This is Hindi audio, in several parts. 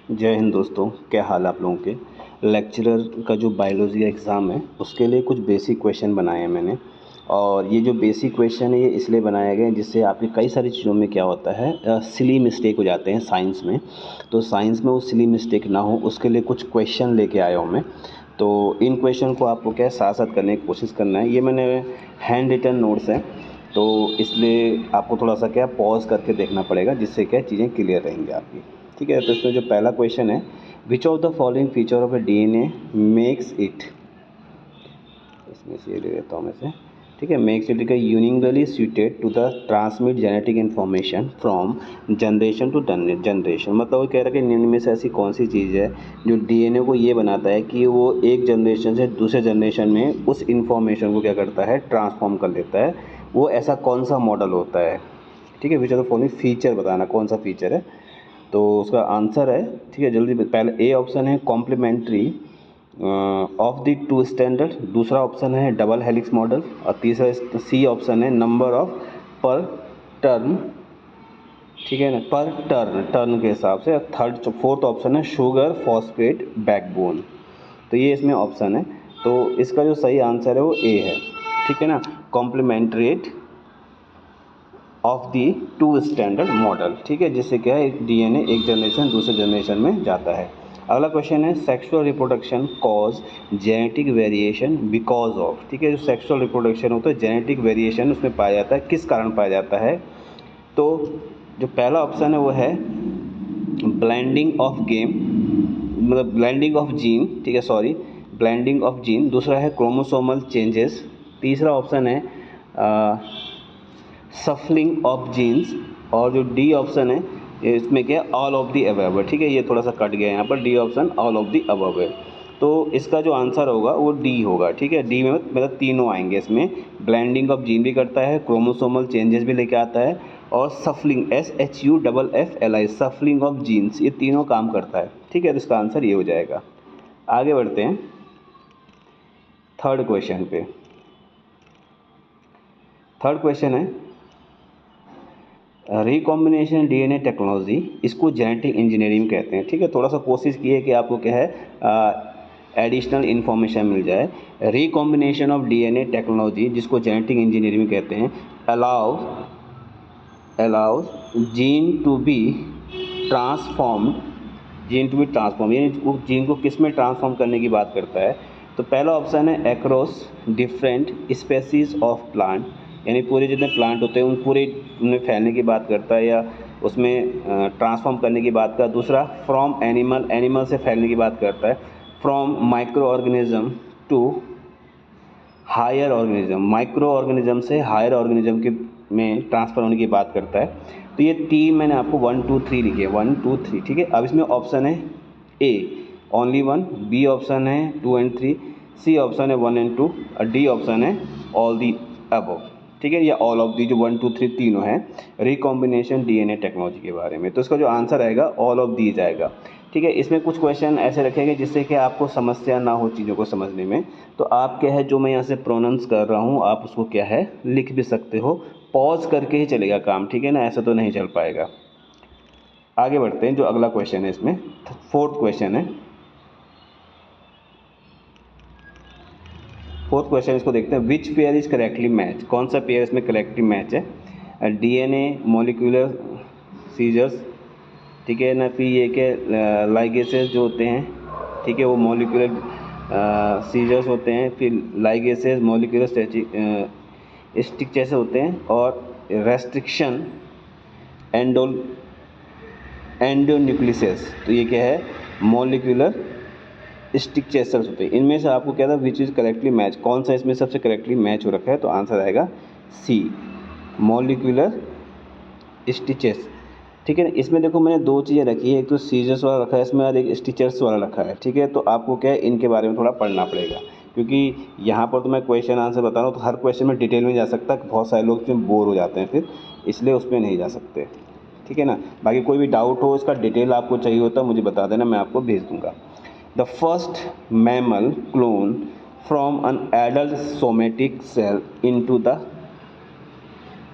जय हिंद दोस्तों, क्या हाल है आप लोगों के। लेक्चरर का जो बायोलॉजी का एग्ज़ाम है उसके लिए कुछ बेसिक क्वेश्चन बनाए हैं मैंने। और ये जो बेसिक क्वेश्चन है ये इसलिए बनाए गए हैं जिससे आपकी कई सारी चीज़ों में क्या होता है, सिली मिस्टेक हो जाते हैं साइंस में। तो साइंस में वो सिली मिस्टेक ना हो उसके लिए कुछ क्वेश्चन लेके आया हूँ मैं। तो इन क्वेश्चन को आपको क्या है साथ साथ करने की कोशिश करना है। ये मैंने हैंड रिटन नोट्स हैं, तो इसलिए आपको थोड़ा सा क्या पॉज करके देखना पड़ेगा जिससे क्या चीज़ें क्लियर रहेंगी आपकी। ठीक है, तो इसमें जो पहला क्वेश्चन है, which of the following feature of A DNA makes it, इसमें से ये ले लेता हूँ मैं से। ठीक है, makes it uniquely suited to the transmit genetic information from generation to generation. मतलब वो कह रहा है कि निम्न में से ऐसी कौन सी चीज़ है जो डीएनए को ये बनाता है कि वो एक जनरेशन से दूसरे जनरेशन में उस इन्फॉर्मेशन को क्या करता है, ट्रांसफॉर्म कर लेता है। वो ऐसा कौन सा मॉडल होता है। ठीक है, which of the following feature बताना कौन सा फीचर है। तो उसका आंसर है, ठीक है जल्दी, पहले ए ऑप्शन है complementary of the two standard, दूसरा ऑप्शन है डबल हेलिक्स मॉडल, और तीसरा सी ऑप्शन है नंबर ऑफ पर टर्न। ठीक है ना, पर टर्न टर्न के हिसाब से। थर्ड फोर्थ ऑप्शन है शुगर फॉस्फेट बैकबोन। तो ये इसमें ऑप्शन है, तो इसका जो सही आंसर है वो ए है। ठीक है ना, complementarity of the two standard model. ठीक है, जिससे क्या है डीएनए एक जनरेशन दूसरे जनरेशन में जाता है। अगला क्वेश्चन है sexual reproduction cause genetic variation because of. ठीक है, जो सेक्सुअल रिप्रोडक्शन होता है जेनेटिक वेरिएशन उसमें पाया जाता है, किस कारण पाया जाता है। तो जो पहला ऑप्शन है वो है ब्लेंडिंग ऑफ गेम, मतलब ब्लेंडिंग ऑफ जीन। ठीक है, सॉरी, ब्लेंडिंग ऑफ जीन। दूसरा है क्रोमोसोमल चेंजेस। तीसरा ऑप्शन है सफलिंग ऑफ जीन्स। और जो डी ऑप्शन है इसमें क्या ऑल ऑफ दी अबव है। ठीक है, ये थोड़ा सा कट गया है यहाँ पर, D option all of the above है। तो इसका जो आंसर होगा वो डी होगा। ठीक है, डी में मतलब तीनों आएंगे इसमें, ब्लेंडिंग ऑफ जीन भी करता है, क्रोमोसोमल चेंजेस भी लेके आता है, और shuffling SHUFFLI shuffling of genes, ये तीनों काम करता है। ठीक है, तो इसका आंसर ये हो जाएगा। आगे बढ़ते हैं थर्ड क्वेश्चन पे। थर्ड क्वेश्चन है रिकॉम्बिनेशन डीएनए टेक्नोलॉजी, इसको जेनेटिक इंजीनियरिंग कहते हैं। ठीक है, थोड़ा सा कोशिश की है कि आपको क्या है एडिशनल इन्फॉर्मेशन मिल जाए। रिकॉम्बिनेशन ऑफ डीएनए टेक्नोलॉजी, जिसको जेनेटिक इंजीनियरिंग कहते हैं, allows gene to be transformed, gene to be transform, यानी जीन को किस में ट्रांसफॉर्म करने की बात करता है। तो पहला ऑप्शन है across different species of plant, यानी पूरे जितने प्लांट होते हैं उन पूरे उनमें फैलने की बात करता है या उसमें ट्रांसफॉर्म करने की बात करता है। दूसरा फ्रॉम एनिमल से फैलने की बात करता है। From micro organism to higher organism, micro organism से हायर ऑर्गेनिज्म के में ट्रांसफ़र होने की बात करता है। तो ये तीन मैंने आपको 1 2 3 लिखे, 1 2 3। ठीक है, अब इसमें ऑप्शन है ए ओनली 1, बी ऑप्शन है 2 एंड 3, सी ऑप्शन है 1 एंड 2, और डी ऑप्शन है ऑल दी अबव। ठीक है, या ऑल ऑफ दी, जो 1 2 3 तीनों हैं रिकॉम्बिनेशन डीएनए टेक्नोलॉजी के बारे में। तो इसका जो आंसर आएगा ऑल ऑफ दी जाएगा। ठीक है, इसमें कुछ क्वेश्चन ऐसे रखेंगे जिससे कि आपको समस्या ना हो चीज़ों को समझने में। तो आप क्या है जो मैं यहाँ से प्रोनाउंस कर रहा हूँ आप उसको क्या है लिख भी सकते हो, पॉज करके ही चलेगा काम। ठीक है ना, ऐसा तो नहीं चल पाएगा। आगे बढ़ते हैं, जो अगला क्वेश्चन है इसमें फोर्थ क्वेश्चन है। फोर्थ क्वेश्चन इसको देखते हैं, which pair is correctly match, कौन सा पेयर इसमें करेक्टली मैच है। डीएनए मॉलिक्यूलर सीजर्स, ठीक है ना, फिर ये के लाइगेसेस जो होते हैं, ठीक है, वो मॉलिक्यूलर सीजर्स होते हैं, फिर लाइगेसेस मॉलिक्यूलर स्टिक जैसे होते हैं, और रेस्ट्रिक्शन एंडोन्यूक्लियस, तो ये क्या है मॉलिक्यूलर स्टिक चेसर्स होते हैं। इनमें से आपको क्या था विच इज़ करेक्टली मैच, कौन सा इसमें सबसे करेक्टली मैच हो रखा है। तो आंसर आएगा सी मॉलिक्यूलर स्टिचेस। ठीक है ना, इसमें देखो मैंने दो चीज़ें रखी है, एक तो सीजर्स वाला रखा है इसमें और एक स्टिचर्स वाला रखा है। ठीक है, तो आपको क्या है इनके बारे में थोड़ा पढ़ना पड़ेगा, क्योंकि यहाँ पर तो मैं क्वेश्चन आंसर बता रहा हूँ तो हर क्वेश्चन में डिटेल में जा सकता है, बहुत सारे लोग उसमें बोर हो जाते हैं फिर, इसलिए उसमें नहीं जा सकते। ठीक है ना, बाकी कोई भी डाउट हो इसका डिटेल आपको चाहिए होता है मुझे बता देना, मैं आपको भेज दूँगा। The first mammal clone from an adult somatic cell into the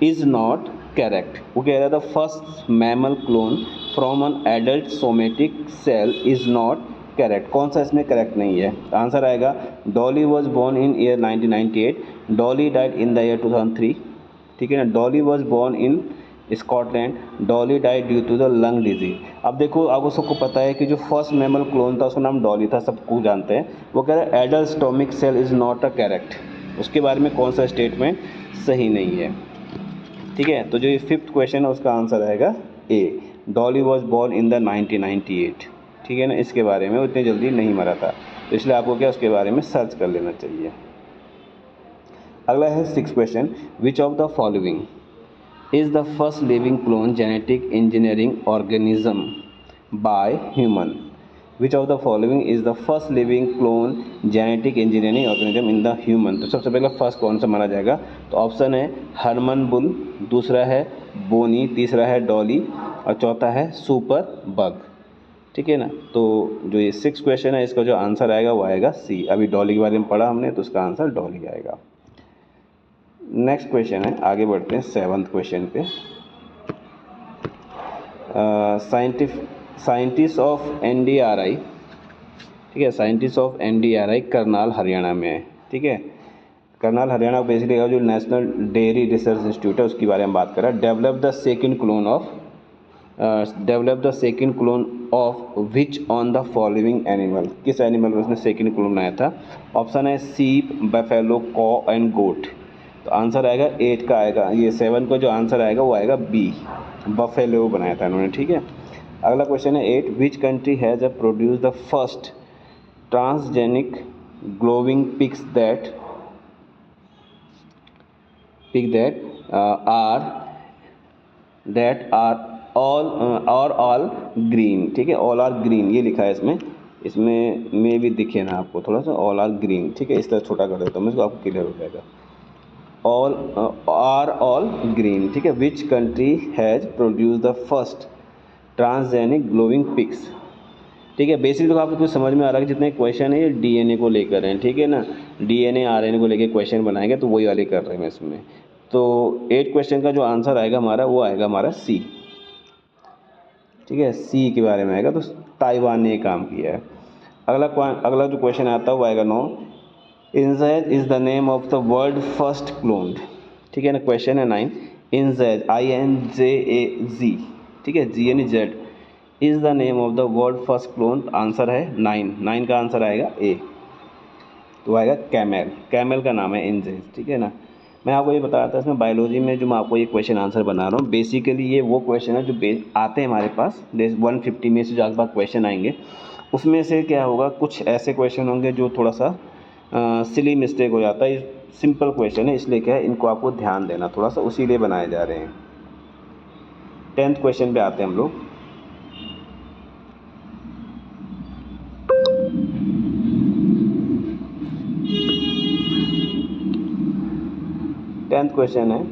is not correct. वो कह रहा था first mammal clone from an adult somatic cell is not correct. कौन सा इसमें करेक्ट नहीं है? आंसर आएगा Dolly was born in year 1998, Dolly died in the year 2003। ठीक है ना। Dolly was born in Scotland, Dolly died due to the lung disease. अब देखो, आपको सबको पता है कि जो फर्स्ट मैमल क्लोन था उसका नाम डॉली था, सबको जानते हैं। वो कह रहा है adult somatic cell is not a correct. उसके बारे में कौन सा स्टेटमेंट सही नहीं है? ठीक है, तो जो ये फिफ्थ क्वेश्चन है उसका आंसर आएगा A, Dolly was born in the 1998। ठीक है ना। इसके बारे में वो इतनी जल्दी नहीं मरा था, तो इसलिए आपको क्या उसके बारे में सर्च कर लेना चाहिए। अगला है six question, which of the following is the first living clone genetic engineering organism by human? Which of the following is the first living clone genetic engineering organism in the human? तो सबसे पहले फर्स्ट कौन सा माना जाएगा? तो ऑप्शन है हरमन बुल, दूसरा है बोनी, तीसरा है डॉली और चौथा है सुपर बग। ठीक है ना। तो जो ये सिक्स क्वेश्चन है इसका जो आंसर आएगा वो आएगा सी। अभी डॉली के बारे में पढ़ा हमने, तो उसका आंसर डॉली आएगा। नेक्स्ट क्वेश्चन है, आगे बढ़ते हैं सेवन्थ क्वेश्चन पे। साइंटिस्ट ऑफ NDRI, ठीक है, scientist of NDRI Karnal Haryana में है। ठीक है, करनाल हरियाणा बेसिकली जो नेशनल डेयरी रिसर्च इंस्टीट्यूट है उसके बारे में बात कर रहा है। Develop the second clone of which on the following animal? किस एनिमल में उसने सेकेंड क्लोन बनाया था? ऑप्शन है सीप, बफेलो, कॉ एंड गोट। तो आंसर आएगा 8 का आएगा, ये 7 का जो आंसर आएगा वो आएगा बी, बफेलो बनाया था इन्होंने। ठीक है। अगला क्वेश्चन है 8, which country has produce the first transgenic glowing pigs that are all green? ठीक है, ऑल आर ग्रीन ये लिखा है इसमें में भी दिखे ना आपको थोड़ा सा, ऑल आर ग्रीन। ठीक है, इस तरह छोटा कर देता हूँ मैं इसको, आपको क्लियर हो जाएगा। All green. ठीक है, विच country has produce the first transgenic glowing pigs? ठीक है, बेसिकली तो आपको कुछ समझ में आ रहा है कि जितने क्वेश्चन है ये DNA को लेकर हैं। ठीक है ना, DNA RNA को लेकर क्वेश्चन बनाएंगे, तो वही वाले कर रहे हैं इसमें। तो 8 क्वेश्चन का जो आंसर आएगा हमारा वो आएगा हमारा सी। ठीक है, सी के बारे में आएगा, तो ताइवान ने ये काम किया है। अगला जो क्वेश्चन आता है वो आएगा 9, इंजेज is the name of the world first cloned. ठीक है ना। क्वेश्चन है 9, इंजेज INJAZ, ठीक है, GNZ is the name of the world first clone. Answer है 9 का आंसर आएगा ए, तो आएगा कैमल का नाम है इंजेज। ठीक है ना। मैं आपको ये बता रहा था इसमें बायोलॉजी में जो मैं आपको ये क्वेश्चन आंसर बना रहा हूँ, बेसिकली ये वो क्वेश्चन है जो आते हैं हमारे पास 150 में से जो आगे क्वेश्चन आएंगे उसमें से क्या होगा, कुछ ऐसे क्वेश्चन होंगे जो थोड़ा सा सिली मिस्टेक हो जाता है। सिंपल क्वेश्चन है, इसलिए क्या है इनको आपको ध्यान देना थोड़ा सा, उसी लिए बनाए जा रहे हैं। 10th क्वेश्चन पे आते हैं हम लोग। टेंथ क्वेश्चन है,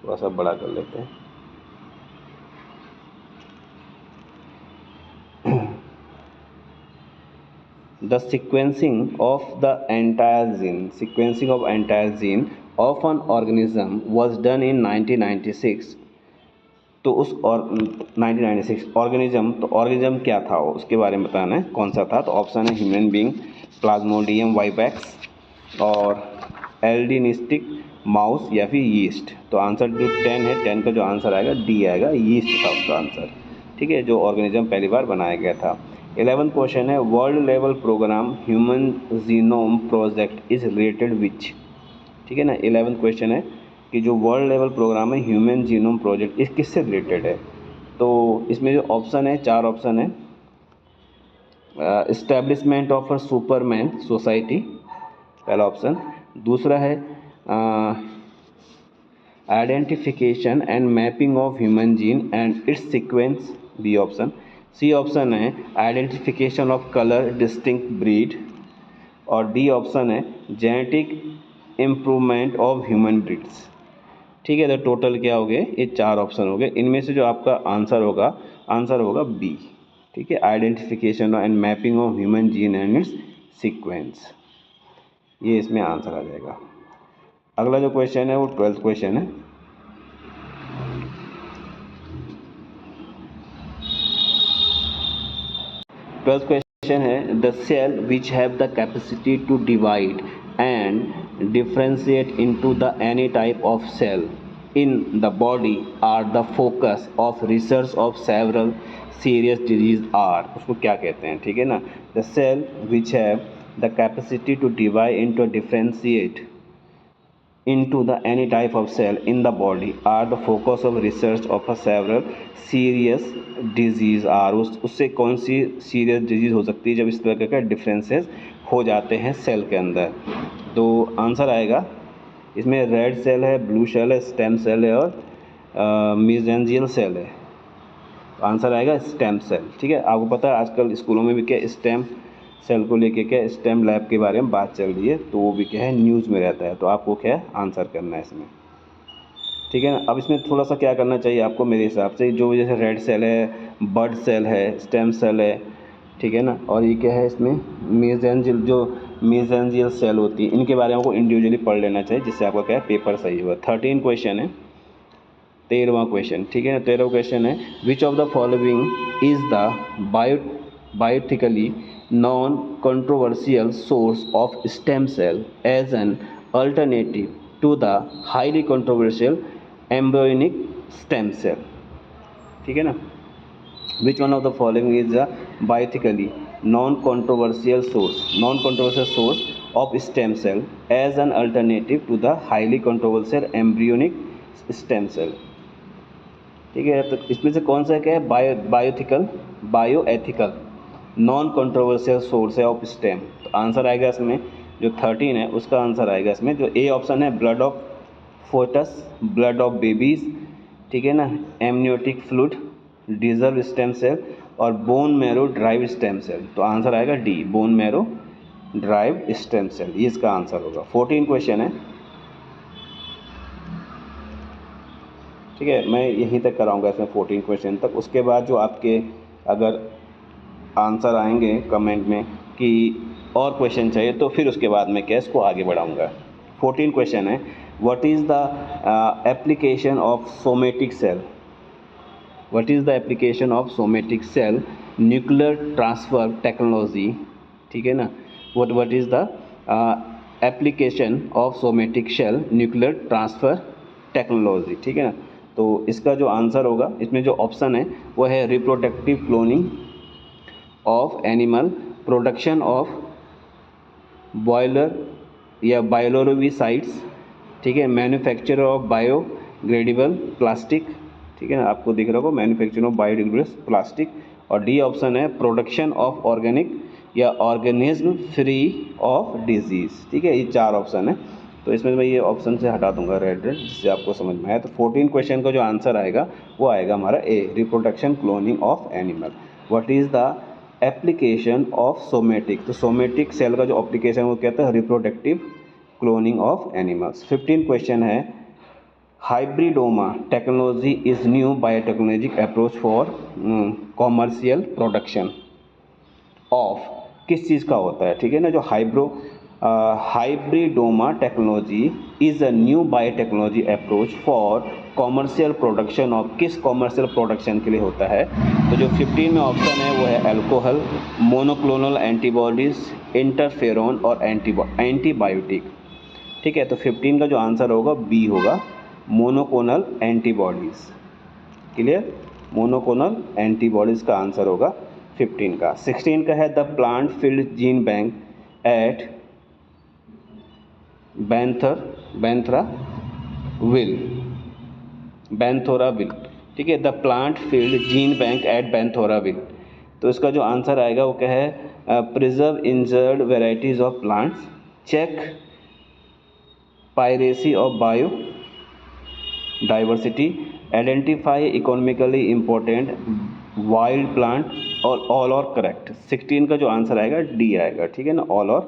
थोड़ा सा बड़ा कर लेते हैं। The sequencing of entire gene of an organism was done in 1996। तो उस और 1996 ऑर्गेनिज्म, तो ऑर्गेनिज्म क्या था उसके बारे में बताना है कौन सा था। तो ऑप्शन है ह्यूमन बीइंग, प्लाज्मोडियम वाइपैक्स और एल्डिनिस्टिक माउस या फिर यीस्ट। तो आंसर जो 10 है, 10 का जो आंसर आएगा डी आएगा, यीस्ट था उसका आंसर। ठीक है, जो ऑर्गेनिज्म पहली बार बनाया गया था। 11th क्वेश्चन है, world level program human genome project is related which? ठीक है ना। 11th क्वेश्चन है कि जो वर्ल्ड लेवल प्रोग्राम है ह्यूमन जीनोम प्रोजेक्ट इस किससे रिलेटेड है? तो इसमें जो ऑप्शन है, 4 ऑप्शन है। Establishment of a superman society, पहला ऑप्शन। दूसरा है identification and mapping of human gene and its sequence, B option. C option है identification of colour distinct breed, और डी ऑप्शन है genetic improvement of human breeds. ठीक है, तो टोटल क्या हो गए, ये 4 ऑप्शन हो गए। इनमें से जो आपका आंसर होगा बी। ठीक है, identification and mapping of human gene and its sequence, ये इसमें आंसर आ जाएगा। अगला जो क्वेश्चन है वो 12th क्वेश्चन है। ट्वेल्थ क्वेश्चन है, the cell which have the capacity to divide and differentiate into the any type of cell in the body are the focus of research of several serious disease are. उसको क्या कहते हैं, ठीक है ना। The cell which have the capacity to divide into differentiate into the any type of cell in the body are the focus of research of a several serious disease are। उससे कौन सी सीरियस डिजीज़ हो सकती है जब इस तरह के डिफरेंसेस हो जाते हैं सेल के अंदर। तो आंसर आएगा इसमें रेड सेल है, ब्लू सेल है, स्टेम सेल है और मेसेंजियल सेल है। आंसर आएगा स्टेम सेल, ठीक है। आपको पता है आजकल स्कूलों में भी क्या स्टेम सेल को लेके क्या स्टेम लैब के बारे में बात चल रही है, तो वो भी क्या है न्यूज़ में रहता है। तो आपको क्या है आंसर करना है इसमें, ठीक है ना। अब इसमें थोड़ा सा क्या करना चाहिए आपको मेरे हिसाब से, जो जैसे रेड सेल है, बड सेल है, स्टेम सेल है, ठीक है ना, और ये क्या है इसमें मेसेंजियल सेल होती है, इनके बारे में आपको इंडिविजुअली पढ़ लेना चाहिए, जिससे आपका क्या है पेपर सही होगा। 13 क्वेश्चन है, 13वां क्वेश्चन, ठीक है ना। 13वां क्वेश्चन है, which of the following is the biotically non controversial source of stem cell as an alternative to the highly controversial embryonic stem cell, ठीक है ना। Which one of the following is the biotically non controversial source of stem cell as an alternative to the highly controversial embryonic stem cell, ठीक है। तो इसमें से कौन सा क्या है बायोएथिकल नॉन कंट्रोवर्शियल सोर्स है ऑफ स्टेम। तो आंसर आएगा इसमें जो 13 है उसका आंसर आएगा इसमें जो ए ऑप्शन है, blood of foetus, blood of babies, ठीक है ना, एमनियोटिक फ्लूइड, डिजर्व स्टेम सेल और bone marrow derived stem cell. तो आंसर आएगा D, bone marrow derived stem cell, ये इसका आंसर होगा। 14 क्वेश्चन है, ठीक है। मैं यहीं तक कराऊंगा इसमें 14 क्वेश्चन तक। उसके बाद जो आपके अगर आंसर आएंगे कमेंट में कि और क्वेश्चन चाहिए तो फिर उसके बाद मैं क्या इसको आगे बढ़ाऊंगा। 14 क्वेश्चन है, what is the application of somatic cell, what is the application of somatic cell nuclear transfer technology, ठीक है ना। What is the application of somatic cell nuclear transfer technology, ठीक है ना। तो इसका जो आंसर होगा इसमें जो ऑप्शन है वो है reproductive cloning of animal, production of boiler या बायोलोरोविसाइड्स, ठीक है, मैन्युफैक्चर ऑफ बायोडिग्रेडेबल प्लास्टिक, ठीक है ना, आपको दिख रहा होगा मैन्युफैक्चर ऑफ बायोडिग्रेडेबल प्लास्टिक। और डी ऑप्शन है प्रोडक्शन ऑफ ऑर्गेनिक या ऑर्गेनिज्म फ्री ऑफ डिजीज़, ठीक है। ये 4 ऑप्शन है, तो इसमें मैं ये ऑप्शन से हटा दूंगा रेड, जिससे आपको समझ में आया। तो 14 क्वेश्चन का जो आंसर आएगा वो आएगा हमारा A, reproduction cloning of animal. What is the application of somatic, तो सोमेटिक सेल का जो एप्लीकेशन वो कहता है reproductive cloning of animals. 15 question है, hybridoma technology is new biotechnologic approach for commercial production of, किस चीज़ का होता है, ठीक है ना। जो hybridoma technology is a new biotechnology approach for commercial production of, किस कॉमर्शियल प्रोडक्शन के लिए होता है। तो जो 15 में ऑप्शन है वो है अल्कोहल, मोनोक्लोनल एंटीबॉडीज़, इंटरफेरोन और एंटीबायोटिक, ठीक है। तो 15 का जो आंसर होगा बी होगा, monoclonal antibodies, clear, monoclonal antibodies का आंसर होगा 15 का। 16 का है the plant field gene bank at बैंथोराविल, ठीक है, the plant field gene bank at बैंथोराविल। तो इसका जो आंसर आएगा वो क्या है, preserve endangered varieties of plants, check piracy of bio diversity, identify economically important wild plant और ऑल और करेक्ट। 16 का जो आंसर आएगा डी आएगा, ठीक है ना, ऑल और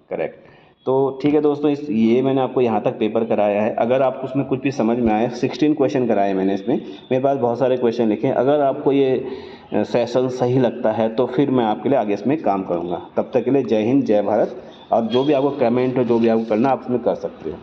करेक्ट। तो ठीक है दोस्तों, ये मैंने आपको यहाँ तक पेपर कराया है। अगर आपको उसमें कुछ भी समझ में आए, 16 क्वेश्चन कराए मैंने इसमें, मेरे पास बहुत सारे क्वेश्चन लिखे हैं। अगर आपको ये सेशन सही लगता है तो फिर मैं आपके लिए आगे इसमें काम करूँगा। तब तक के लिए जय हिंद, जय भारत। और जो भी आपको कमेंट हो, जो भी आपको करना आप उसमें कर सकते हो।